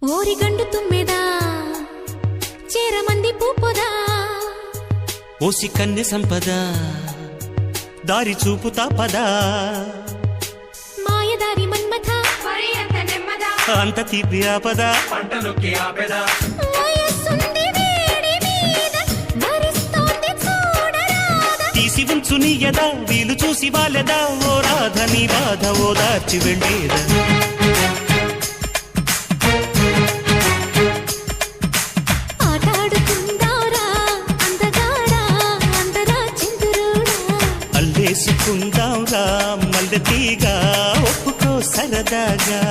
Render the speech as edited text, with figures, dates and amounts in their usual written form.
ఓరిగండు తుమ్మెదా చేరమంది పూపొదా ఓసి కన్నె సంపద దారి చూపుతా పదా మాయదారి మన్మథ అంత తీపి ఆపద పంటలొక్కి ఆపెదా వయస్సుంది వేడి మీద భరిస్తోంది చూడరాదా తీసి ఉంచు నీ యదా వీలు చూసి వాలెదా ఓ రాధ నీ బాధ ఓదార్చి వెళ్ళేదా ఆటాడుకుందాంరా అందగాడా అందరా చిందురుడా అల్లేసుకుందాంరా మల్లె తీగా ఒప్పుకో సరదాగా